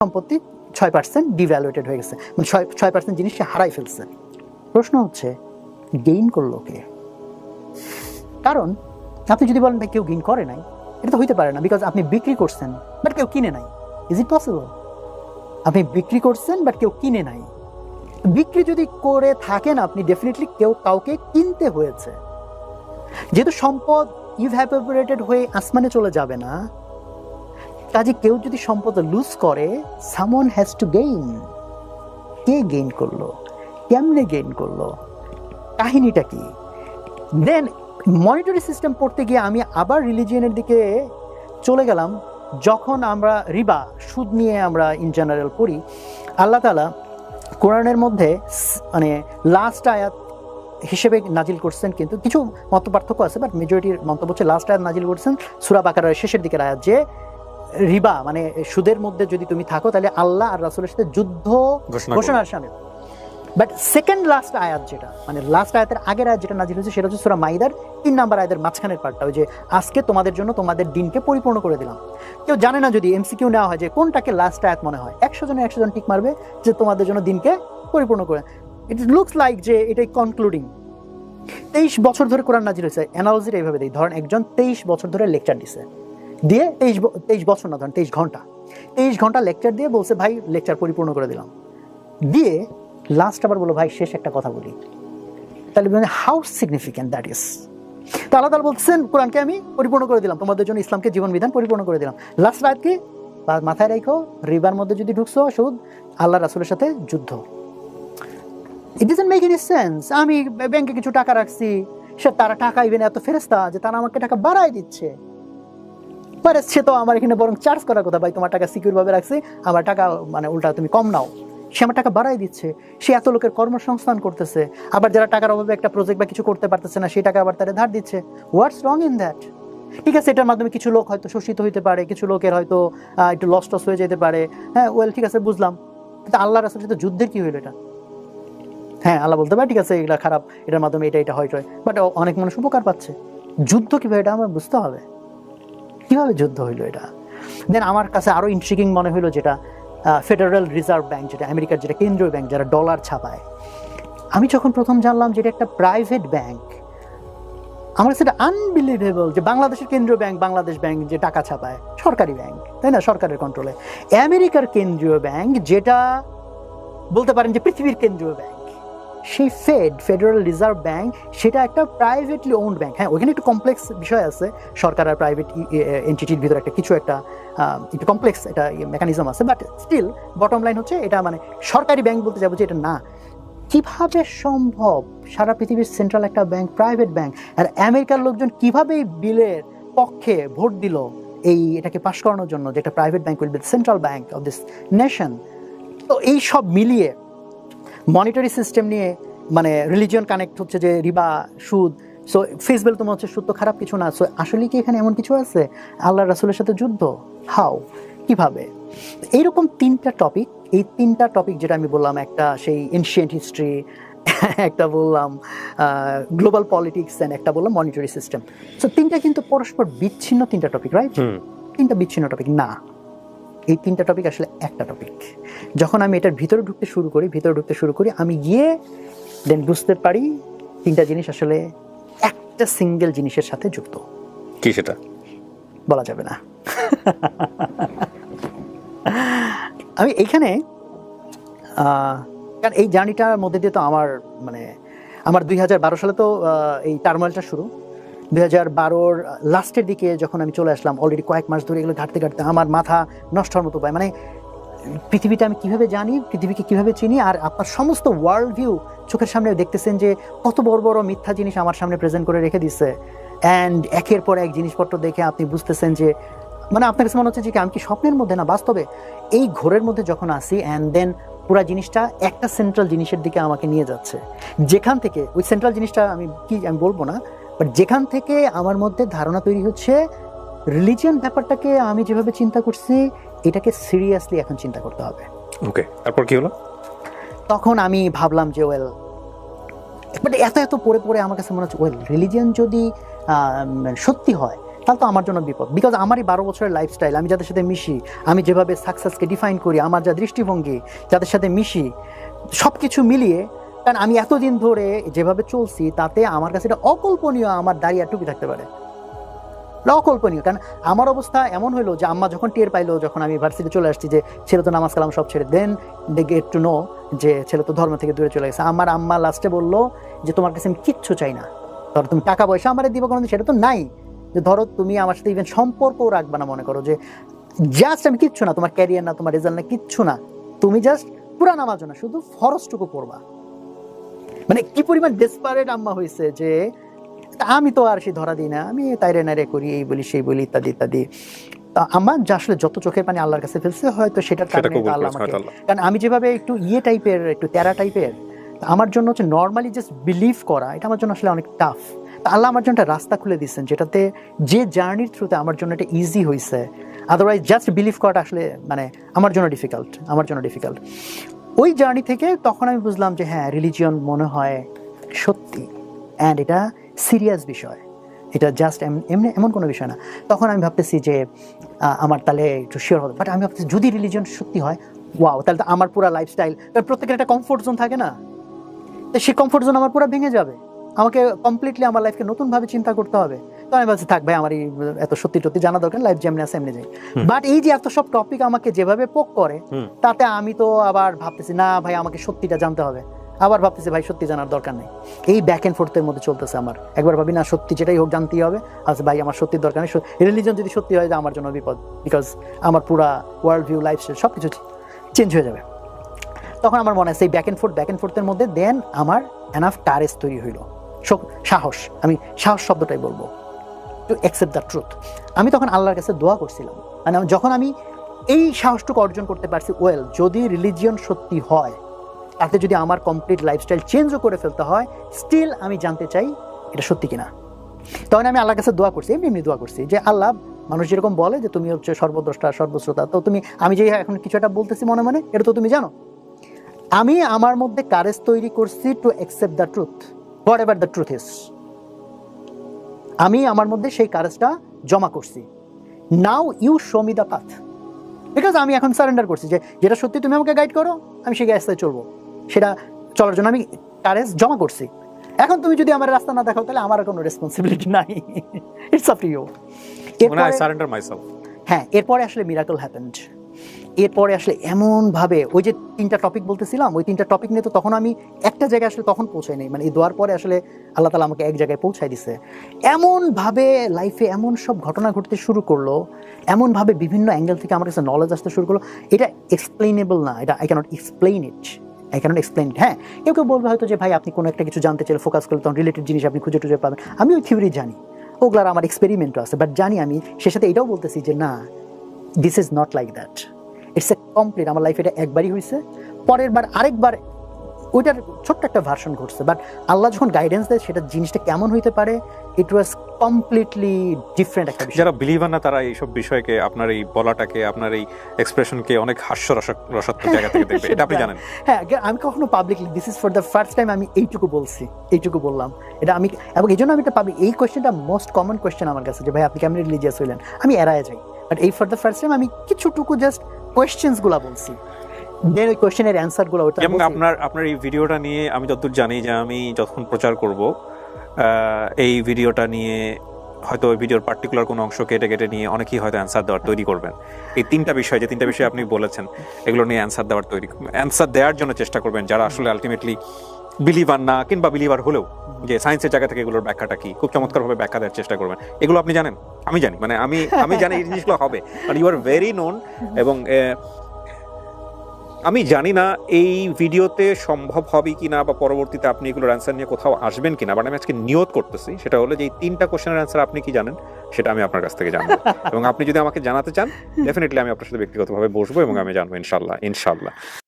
সম্পত্তি 6% ডিভ্যালুয়েটেড হয়ে গেছে, মানে 6% জিনিস সে হারাই ফেলছে। প্রশ্ন হচ্ছে গেইন করলো কে? কারণ আপনি যদি বলেন ভাই কেউ গেইন করে নাই, এটা তো হইতে পারে না, বিকজ আপনি বিক্রি করছেন বাট কেউ কিনে নাই। Is it possible? আপনি বিক্রি করছেন বাট কেউ কিনে নাই। বিক্রি যদি করে থাকেন আপনি, ডেফিনেটলি কেউ কাউকে কিনতে হয়েছে। যেহেতু সম্পদ ইভ্যাপোরেটেড হয়ে আসমানে চলে যাবে না, কাজে কেউ যদি সম্পদ লুজ করে, someone has to gain. K gain করলো? কেমনে গেইন করলো? কাহিনীটা কি? দেন মনিটরি সিস্টেম পড়তে গিয়ে আমি আবার রিলিজিয়নের দিকে চলে গেলাম। যখন আমরা রিবা, সুদ নিয়ে আমরা ইন জেনারেল পড়ি, আল্লাহ তাআলা কোরআনের মধ্যে মানে লাস্ট আয়াত হিসেবে নাজিল করছেন, কিন্তু কিছু মত পার্থক্য আছে, বাট মেজরিটির মন্তব্য হচ্ছে লাস্ট আয়াত নাজিল করছেন সূরা বাকারার শেষের দিকের আয়াত, যে রিবা মানে সুদের মধ্যে যদি তুমি থাকো তাহলে আল্লাহ আর রাসূলের সাথে যুদ্ধ ঘোষণার শামিল। বাট সেকেন্ড লাস্ট আয়াত যেটা, মানে লাস্ট আয়াতের আগের আয়াত যেটা নাজিল হয়েছে, সেটা হচ্ছে সূরা মাইদার 3 নম্বর আয়াতের মাঝখানের পার্টটা, ওই যে আজকে তোমাদের জন্য তোমাদের দিনকে পরিপূর্ণ করে দিলাম। কেউ জানে না, যদি এমসিকিউ নেওয়া হয় যে কোনটাকে লাস্ট আয়াত মনে হয়, 100 জনে 100 জন টিক মারবে যে তোমাদের জন্য দিনকে পরিপূর্ণ করে। ইট লুকস লাইক যে এটাই কনক্লুডিং। 23 বছর ধরে কোরআন নাজিল হয়েছে। অ্যানালজিটা এইভাবে দেই, ধরেন একজন 23 বছর ধরে লেকচার দিছে, দিয়ে 23 বছর না, ধরেন 23 ঘন্টা লেকচার দিয়ে বলছে ভাই লেকচার পরিপূর্ণ করে দিলাম, দিয়ে লাস্ট আবার বলো ভাই শেষ একটা কথা বলি। তাহলে মানে হাউ সিগনিফিক্যান্ট দ্যাট ইজ। তো আল্লাহ তাআলা বলছেন কোরআনকে আমি পরিপূর্ণ করে দিলাম, তোমাদের জন্য ইসলামকে জীবন বিধান পরিপূর্ণ করে দিলাম। লাস্ট রাত কি মাথায় রাখো, রিবার মধ্যে যদি ঢুকছো সুদ, আল্লাহ রাসূলের সাথে যুদ্ধ। It doesn't make any sense. আমি ব্যাংকে কিছু টাকা রাখছি, সে তারা টাকা ইভেন এত ফেরেশতা যে তারা আমাকে টাকা বাড়ায় দিচ্ছে, সে তো আমার এখানে বরং চার্জ করার কথা, ভাই তোমার টাকা সিকিউর ভাবে রাখছি, আমার টাকা মানে উল্টা তুমি কম নাও। সে আমার টাকা বাড়াই দিচ্ছে, সে এত লোকের কর্মসংস্থান করতেছে, আবার যারা টাকার অভাবে একটা প্রজেক্ট বা কিছু করতে পারতেছে না সেই টাকা আবার তারা ধার দিচ্ছে। হোয়াটস রং ইন দ্যাট? ঠিক আছে, এটার মাধ্যমে কিছু লোক হয়তো শোষিত হইতে পারে, কিছু লোকের হয়তো একটু লস টস হয়ে যেতে পারে, হ্যাঁ ওয়েল ঠিক আছে বুঝলাম, কিন্তু আল্লাহ রাসূলের সাথে যুদ্ধের কি হইলো এটা? হ্যাঁ আল্লাহ বলতে পারে ঠিক আছে এগুলা খারাপ, এটার মাধ্যমে এটা হয়, বাট অনেক মানুষ উপকার পাচ্ছে। যুদ্ধ কিভাবে, এটা আমার বুঝতে হবে, কিভাবে যুদ্ধ হইলো এটা। দেন আমার কাছে আরো ইন্ট্রিগিং মনে হইলো যেটা ফেডারেল রিজার্ভ ব্যাংক, যেটা আমেরিকার যেটা কেন্দ্রীয় ব্যাংক, যারা ডলার ছাপায়। আমি যখন প্রথম জানলাম যেটা একটা প্রাইভেট ব্যাংক, আমার সেটা আনবিলিভেবল যে বাংলাদেশের কেন্দ্রীয় ব্যাংক, বাংলাদেশ ব্যাংক যে টাকা ছাপায়, সরকারি ব্যাংক তাই না, সরকারের কন্ট্রোলে। আমেরিকার কেন্দ্রীয় ব্যাংক যেটা বলতে পারেন যে পৃথিবীর কেন্দ্রীয় ব্যাংক, সেই ফেডারেল রিজার্ভ ব্যাংক, সেটা একটা প্রাইভেটলি ওন্ড ব্যাংক। হ্যাঁ ওইখানে একটু কমপ্লেক্স বিষয় আছে, সরকার আর প্রাইভেট এন্টিটির ভিতরে একটা কিছু একটা একটু কমপ্লেক্স একটা মেকানিজম আছে, বাট স্টিল বটম লাইন হচ্ছে এটা মানে সরকারি ব্যাংক বলতে যাবো যে এটা না। কিভাবে সম্ভব সারা পৃথিবীর সেন্ট্রাল একটা ব্যাংক প্রাইভেট ব্যাংক, আর আমেরিকার লোকজন কিভাবে এই বিলের পক্ষে ভোট দিল এই এটাকে পাশ করানোর জন্য, যেটা private bank will be central bank of this nation. তো এই সব মিলিয়ে মনিটারি সিস্টেম নিয়ে মানে রিলিজিয়ন কানেক্ট হচ্ছে, যে রিবা সুদ, সো ফেসবেল তোমার হচ্ছে সুদ তো খারাপ কিছু না। সো আসলে কি এখানে এমন কিছু আছে? আল্লাহ রাসূলের সাথে যুদ্ধ, হাউ, কিভাবে? এইরকম 3টা টপিক, এই 3টা টপিক যেটা আমি বললাম, একটা সেই এনশিয়েন্ট হিস্ট্রি, একটা বললাম গ্লোবাল পলিটিক্স, এন্ড একটা বললাম মনিটারি সিস্টেম। সো 3টা কিন্তু পরস্পর বিচ্ছিন্ন 3টা টপিক, রাইট? 3টা বিচ্ছিন্ন টপিক না, এই 3টা টপিক আসলে একটা টপিক। যখন আমি এটার ভিতরে ঢুকতে শুরু করি, আমি গিয়ে দেন বুঝতে পারি 3টা জিনিস আসলে একটা সিঙ্গেল জিনিসের সাথে যুক্ত। কি সেটা বলা যাবে না। আমি এইখানে কারণ এই জার্নিটার মধ্যে দিয়ে তো আমার মানে আমার 2012 সালে তো এই টার্মোয়েলটা শুরু। 2012-র লাস্টের দিকে যখন আমি চলে আসলাম, অলরেডি কয়েক মাস ধরে এগুলো ঘাটতে আমার মাথা নষ্ট হওয়ার মতো পায়। মানে পৃথিবীটা আমি কিভাবে জানি, পৃথিবীকে কিভাবে চিনি, আর আপনার সমস্ত ওয়ার্ল্ড ভিউ চোখের সামনে দেখতেছেন যে কত বড় বড় মিথ্যা জিনিস আমার সামনে প্রেজেন্ট করে রেখে দিচ্ছে। অ্যান্ড একের পর এক জিনিসপত্র দেখে আপনি বুঝতেছেন যে মানে আপনার কাছে মনে হচ্ছে যে আমি কি স্বপ্নের মধ্যে না বাস্তবে। এই ঘোরের মধ্যে যখন আসি, অ্যান্ড দেন পুরা জিনিসটা একটা সেন্ট্রাল জিনিসের দিকে আমাকে নিয়ে যাচ্ছে, যেখান থেকে ওই সেন্ট্রাল জিনিসটা আমি বলবো না, বাট যেখান থেকে আমার মধ্যে ধারণা তৈরি হচ্ছে রিলিজিয়ন ব্যাপারটাকে আমি যেভাবে চিন্তা করছি এটাকে সিরিয়াসলি এখন চিন্তা করতে হবে। ওকে, তারপর কি হলো? তখন আমি ভাবলাম যে ওয়েল, বাট এত পড়ে আমার কাছে মনে হচ্ছে ওয়েল রিলিজিয়ন যদি সত্যি হয় তাহলে তো আমার জন্য বিপদ। বিকজ আমারই 12 বছরের লাইফস্টাইল, আমি যাদের সাথে মিশি, আমি যেভাবে সাকসেসকে ডিফাইন করি, আমার যা দৃষ্টিভঙ্গি, যাদের সাথে মিশি, সব কিছু মিলিয়ে, কারণ আমি এতদিন ধরে যেভাবে চলছি তাতে আমার কাছে এটা অকল্পনীয় আমার দাঁড়িয়ে টুপি থাকতে পারে, অকল্পনীয়। কারণ আমার অবস্থা এমন হলো যে আম্মা যখন টের পাইলো, যখন আমি ভার্সিটি চলে আসছি যে ছেলে তো নামাজ কালাম সব ছেড়ে, দেন দে গেট টু নো যে ছেলে তো ধর্ম থেকে দূরে চলে গেছে। আমার আম্মা লাস্টে বললো যে তোমার কাছে আমি কিচ্ছু চাই না, ধরো তুমি টাকা পয়সা আমার দিবা কোনো, সেটা তো নাই, যে ধরো তুমি আমার সাথে ইভেন সম্পর্কও রাখবা না, মনে করো যে জাস্ট আমি কিচ্ছু না, তোমার ক্যারিয়ার না, তোমার রেজাল্ট না, কিচ্ছু না, তুমি জাস্ট পুরা নামাজ না, শুধু ফরজটুকু পড়বা। মানে কি পরিমাণ ডেসপারেট আম্মা হয়েছে যে আমি তো আর সে ধরা দিই না, আমি তাইরে নাইরে করি, এই বলি সেই বলি ইত্যাদি ইত্যাদি। আমার যা আসলে যত চোখের পানি আল্লাহর কাছে ফেলছে, হয়তো সেটার কারণে আল্লাহ আমাকে, কারণ আমি যেভাবে একটু টাইপের, একটু তেরা টাইপের, আমার জন্য হচ্ছে নর্মালি জাস্ট বিলিভ করা, এটা আমার জন্য আসলে অনেক টাফ। আল্লাহ আমার জন্য একটা রাস্তা খুলে দিচ্ছেন, যেটাতে যে জার্নির থ্রুতে আমার জন্য এটা ইজি হয়েছে। আদারওয়াইজ জাস্ট বিলিভ করাটা আসলে মানে আমার জন্য ডিফিকাল্ট। ওই জার্নি থেকে তখন আমি বুঝলাম যে হ্যাঁ, রিলিজিয়ন মনে হয় সত্যি, অ্যান্ড এটা সিরিয়াস বিষয়, এটা জাস্ট এমনি এমন কোনো বিষয় না। তখন আমি ভাবতেছি যে আমার তাহলে একটু শিওর হবে, বাট আমি ভাবতেছি যদি রিলিজিয়ন সত্যি হয়, ওয়াও, তাহলে তো আমার পুরো লাইফস্টাইল, কারণ প্রত্যেকের একটা কমফোর্ট জোন থাকে না, তো সেই কমফোর্ট জোন আমার পুরো ভেঙে যাবে, আমাকে কমপ্লিটলি আমার লাইফকে নতুনভাবে চিন্তা করতে হবে। তো আমি ভাবছি থাক ভাই, আমার এত সত্যি টত্যি জানা দরকার, লাইফ যেমনি আছে এমনি যাই। বাট এই যে এত সব টপিক আমাকে যেভাবে পোক করে, তাতে আমি তো আবার ভাবতেছি না ভাই, আমাকে সত্যিটা জানতে হবে, আবার ভাবতেছি ভাই সত্যি জানার দরকার নেই। এই ব্যাক অ্যান্ড ফোর্থের মধ্যে চলতেছে আমার। একবার ভাবি না সত্যি যেটাই হোক জানতেই হবে, আচ্ছা ভাই আমার সত্যির দরকার নেই, রিলিজন যদি সত্যি হয় আমার জন্য বিপদ, বিকজ আমার পুরা ওয়ার্ল্ড ভিউ, লাইফস্টাইল সব কিছু চেঞ্জ হয়ে যাবে। তখন আমার মনে হয় সেই ব্যাক অ্যান্ড ফোর্থের মধ্যে দেন আমার এনাফ কারেজ তৈরি হইলো, সাহস, আমি সাহস শব্দটাই বলবো, টু অ্যাকসেপ্ট দ্য ট্রুথ। আমি তখন আল্লাহর কাছে দোয়া করছিলাম, মানে যখন আমি এই সাহসটুকু অর্জন করতে পারছি, ওয়েল, যদি রিলিজিয়ন সত্যি হয়, তাতে যদি আমার কমপ্লিট লাইফস্টাইল চেঞ্জও করে ফেলতে হয়, স্টিল আমি জানতে চাই এটা সত্যি কিনা। তখন আমি আল্লাহর কাছে দোয়া করছি, এমনি দোয়া করছি যে আল্লাহ, মানুষ যেরকম বলে যে তুমি হচ্ছে সর্বদ্রষ্টা সর্বশ্রোতা, তো তুমি, আমি যে এখন কিছু একটা বলতেছি মনে মনে, এটা তো তুমি জানো। আমি আমার মধ্যে কারেজ তৈরি করছি to accept the truth, whatever the truth is. আমি আমার মধ্যে সেই কারেজটা জমা করছি। Now you show me the path, because আমি এখন সারেন্ডার করছি যে যেটা সত্যি তুমি আমাকে গাইড করো, আমি সেই রাস্তায় চলবো, সেটা চলার জন্য আমি কারেজ জমা করছি। এখন তুমি যদি আমার রাস্তা না দেখাও, তাহলে আমার কোনো রেসপন্সিবিলিটি নাই, ইটস আপ টু ইউ। হ্যাঁ, এরপরে আসলে মিরাকল হ্যাপেন্ড। এরপরে আসলে এমনভাবে ওই যে 3টা টপিক বলতেছিলাম, ওই 3টা টপিক নিয়ে তো তখন আমি একটা জায়গায় আসলে তখন পৌঁছাই নাই, মানে এই দোয়ার পরে আসলে আল্লাহ তাআলা আমাকে এক জায়গায় পৌঁছাই দিছে। এমনভাবে লাইফে এমন সব ঘটনা ঘটতে শুরু করলো, এমনভাবে বিভিন্ন অ্যাঙ্গেল থেকে আমার কাছে নলেজ আসতে শুরু করলো, এটা এক্সপ্লেনেবল না, এটা আই ক্যানট এক্সপ্লেইন ইট। হ্যাঁ, কেউ বলবে হয়তো যে ভাই আপনি কোনো একটা কিছু জানতে চাইলে ফোকাস করলে তখন রিলেটেড জিনিস আপনি খুঁজে টুজে পাবেন। আমি ওই থিওরি জানি, ওগুলার আমার এক্সপেরিমেন্টও আছে, বাট জানি আমি সে সাথে এটাও বলতেছি যে না, this is not like that, it's a complete. আমার লাইফে এটা একবারই হয়েছে, পরের বার আরেকবার ওইটার ছোট্ট একটা ভার্সন ঘটছে, বাট আল্লাহ যখন গাইডেন্স দেয় সেটা জিনিসটা কেমন হইতে পারে, ইট ওয়াজ কমপ্লিটলি ডিফারেন্ট একটা বিষয়। যারা বিলিভার না, তারা এইসব বিষয়কে, আপনার এই বলাটাকে, আপনার এই এক্সপ্রেশনকে অনেক হাস্যরসাত্মক জায়গা থেকে দেখবে, এটা আপনি জানেন। হ্যাঁ, আমি কখনো publicly, this is for the first time আমি এইটুকু বললাম এটা আমি, এবং এই জন্য আমি এটা পাবলিক, এই কোয়েশ্চেনটা মোস্ট কমন কোয়েশ্চেন আমার কাছে, যে ভাই আপনি কেমন রিলিজিয়াস হইলেন, আমি এড়ায় যাই, বাট এই ফর দ্য ফার্স্ট টাইম আমি কিছুটুকু জাস্ট কোয়েশ্চেন্সগুলো বলছি, দেন ওই কোয়েশ্চেনের অ্যান্সারগুলো ওটা। এবং আপনার এই ভিডিওটা নিয়ে আমি যতদূর জানি, যে আমি যখন প্রচার করব এই ভিডিওটা নিয়ে, হয়তো ওই ভিডিওর পার্টিকুলার কোনো অংশ কেটে নিয়ে অনেকেই হয়তো অ্যান্সার দেওয়ার তৈরি করবেন। এই 3টা বিষয়, যে 3টা বিষয় আপনি বলেছেন, এগুলো নিয়ে অ্যান্সার দেওয়ার জন্য চেষ্টা করবেন, যারা আসলে আলটিমেটলি বিলিভার না, কিংবা বিলিভার হলেও যে সায়েন্সের জায়গা থেকে এগুলোর ব্যাখ্যাটা কি, খুব চমৎকারভাবে ব্যাখ্যা দেওয়ার চেষ্টা করবেন। এগুলো আপনি জানেন, আমি জানি, মানে আমি জানি এই জিনিসগুলো হবে, কারণ ইউ আর ভেরি নোন। এবং আমি জানি না এই ভিডিওতে সম্ভব হবে কিনা, বা পরবর্তীতে আপনি এগুলোর অ্যান্সার নিয়ে কোথাও আসবেন কিনা, বাট আমি আজকে নিয়ত করতেছি, সেটা হলো যে এই 3টা কোশ্চেনের অ্যান্সার আপনি কি জানেন, সেটা আমি আপনার কাছ থেকে জানবো। এবং আপনি যদি আমাকে জানাতে চান, ডেফিনেটলি আমি আপনার সাথে ব্যক্তিগতভাবে বসবো এবং আমি জানবো, ইনশাল্লাহ।